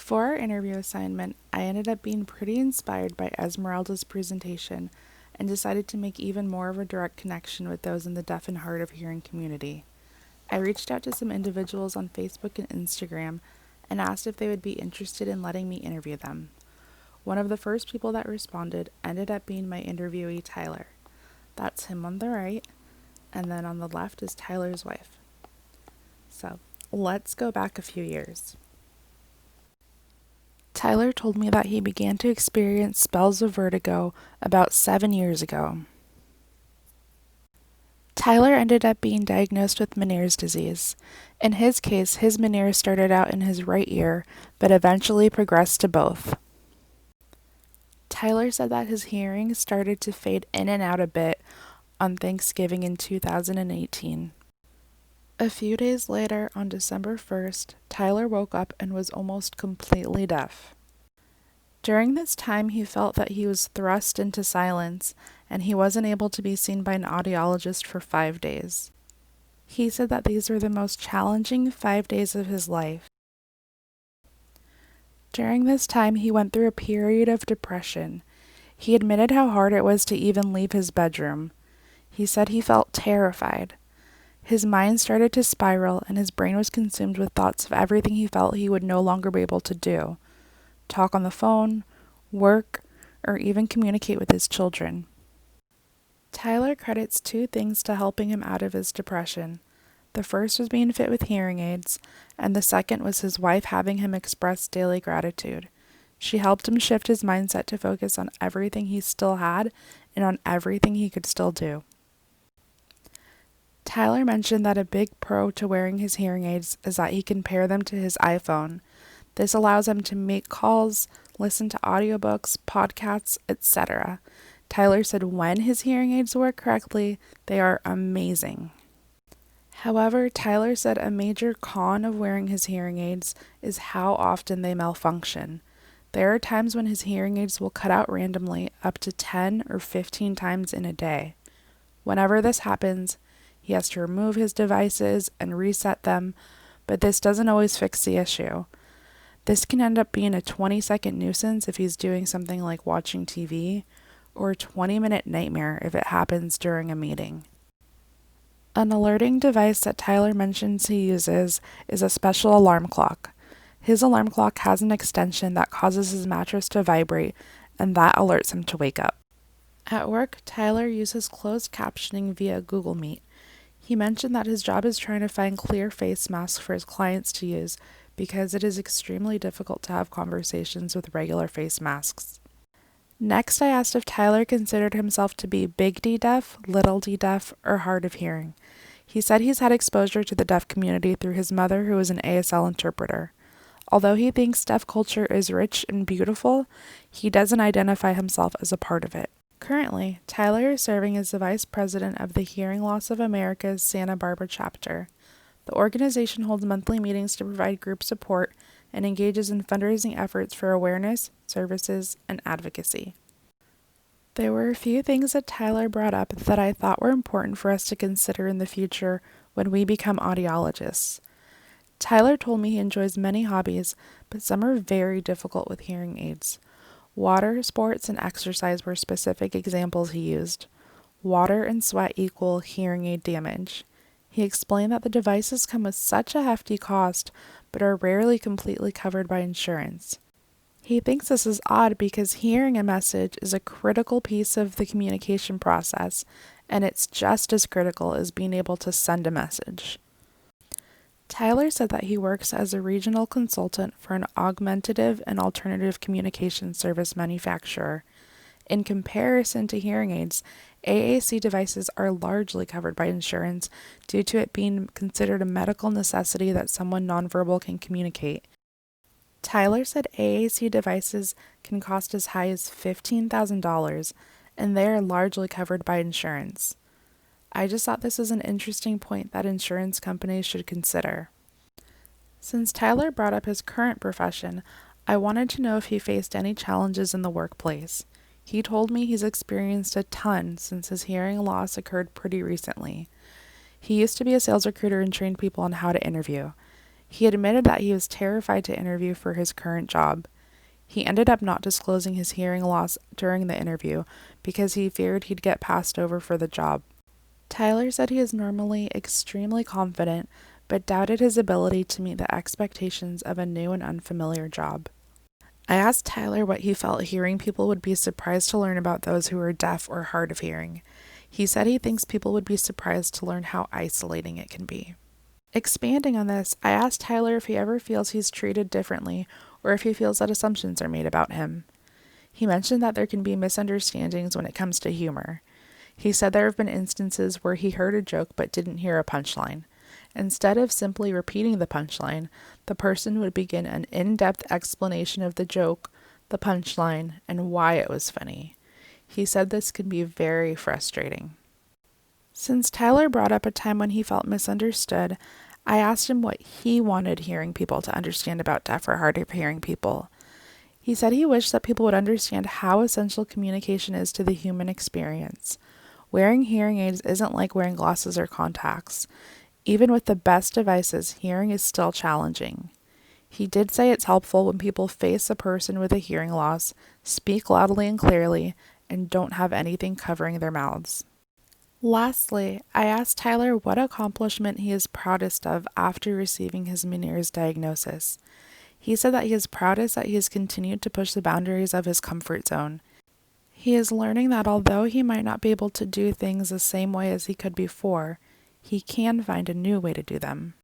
For our interview assignment, I ended up being pretty inspired by Esmeralda's presentation and decided to make even more of a direct connection with those in the deaf and hard of hearing community. I reached out to some individuals on Facebook and Instagram and asked if they would be interested in letting me interview them. One of the first people that responded ended up being my interviewee, Tyler. That's him on the right, and then on the left is Tyler's wife. So, let's go back a few years. Tyler told me that he began to experience spells of vertigo about 7 years ago. Tyler ended up being diagnosed with Meniere's disease. In his case, his Meniere started out in his right ear, but eventually progressed to both. Tyler said that his hearing started to fade in and out a bit on Thanksgiving in 2018. A few days later, on December 1st, Tyler woke up and was almost completely deaf. During this time, he felt that he was thrust into silence, and he wasn't able to be seen by an audiologist for 5 days. He said that these were the most challenging 5 days of his life. During this time, he went through a period of depression. He admitted how hard it was to even leave his bedroom. He said he felt terrified. His mind started to spiral, and his brain was consumed with thoughts of everything he felt he would no longer be able to do: talk on the phone, work, or even communicate with his children. Tyler credits 2 things to helping him out of his depression. The first was being fit with hearing aids, and the second was his wife having him express daily gratitude. She helped him shift his mindset to focus on everything he still had and on everything he could still do. Tyler mentioned that a big pro to wearing his hearing aids is that he can pair them to his iPhone. This allows him to make calls, listen to audiobooks, podcasts, etc. Tyler said when his hearing aids work correctly, they are amazing. However, Tyler said a major con of wearing his hearing aids is how often they malfunction. There are times when his hearing aids will cut out randomly up to 10 or 15 times in a day. Whenever this happens, he has to remove his devices and reset them, but this doesn't always fix the issue. This can end up being a 20-second nuisance if he's doing something like watching TV, or a 20-minute nightmare if it happens during a meeting. An alerting device that Tyler mentions he uses is a special alarm clock. His alarm clock has an extension that causes his mattress to vibrate, and that alerts him to wake up. At work, Tyler uses closed captioning via Google Meet. He mentioned that his job is trying to find clear face masks for his clients to use because it is extremely difficult to have conversations with regular face masks. Next, I asked if Tyler considered himself to be big D deaf, little d deaf, or hard of hearing. He said he's had exposure to the deaf community through his mother, who is an ASL interpreter. Although he thinks deaf culture is rich and beautiful, he doesn't identify himself as a part of it. Currently, Tyler is serving as the vice president of the Hearing Loss of America's Santa Barbara chapter. The organization holds monthly meetings to provide group support and engages in fundraising efforts for awareness, services, and advocacy. There were a few things that Tyler brought up that I thought were important for us to consider in the future when we become audiologists. Tyler told me he enjoys many hobbies, but some are very difficult with hearing aids. Water, sports, and exercise were specific examples he used. Water and sweat equal hearing aid damage. He explained that the devices come with such a hefty cost, but are rarely completely covered by insurance. He thinks this is odd because hearing a message is a critical piece of the communication process, and it's just as critical as being able to send a message. Tyler said that he works as a regional consultant for an augmentative and alternative communication service manufacturer. In comparison to hearing aids, AAC devices are largely covered by insurance due to it being considered a medical necessity that someone nonverbal can communicate. Tyler said AAC devices can cost as high as $15,000, and they are largely covered by insurance. I just thought this was an interesting point that insurance companies should consider. Since Tyler brought up his current profession, I wanted to know if he faced any challenges in the workplace. He told me he's experienced a ton since his hearing loss occurred pretty recently. He used to be a sales recruiter and trained people on how to interview. He admitted that he was terrified to interview for his current job. He ended up not disclosing his hearing loss during the interview because he feared he'd get passed over for the job. Tyler said he is normally extremely confident, but doubted his ability to meet the expectations of a new and unfamiliar job. I asked Tyler what he felt hearing people would be surprised to learn about those who are deaf or hard of hearing. He said he thinks people would be surprised to learn how isolating it can be. Expanding on this, I asked Tyler if he ever feels he's treated differently or if he feels that assumptions are made about him. He mentioned that there can be misunderstandings when it comes to humor. He said there have been instances where he heard a joke but didn't hear a punchline. Instead of simply repeating the punchline, the person would begin an in-depth explanation of the joke, the punchline, and why it was funny. He said this can be very frustrating. Since Tyler brought up a time when he felt misunderstood, I asked him what he wanted hearing people to understand about deaf or hard of hearing people. He said he wished that people would understand how essential communication is to the human experience. Wearing hearing aids isn't like wearing glasses or contacts. Even with the best devices, hearing is still challenging. He did say it's helpful when people face a person with a hearing loss, speak loudly and clearly, and don't have anything covering their mouths. Lastly, I asked Tyler what accomplishment he is proudest of after receiving his Meniere's diagnosis. He said that he is proudest that he has continued to push the boundaries of his comfort zone. He is learning that although he might not be able to do things the same way as he could before, he can find a new way to do them.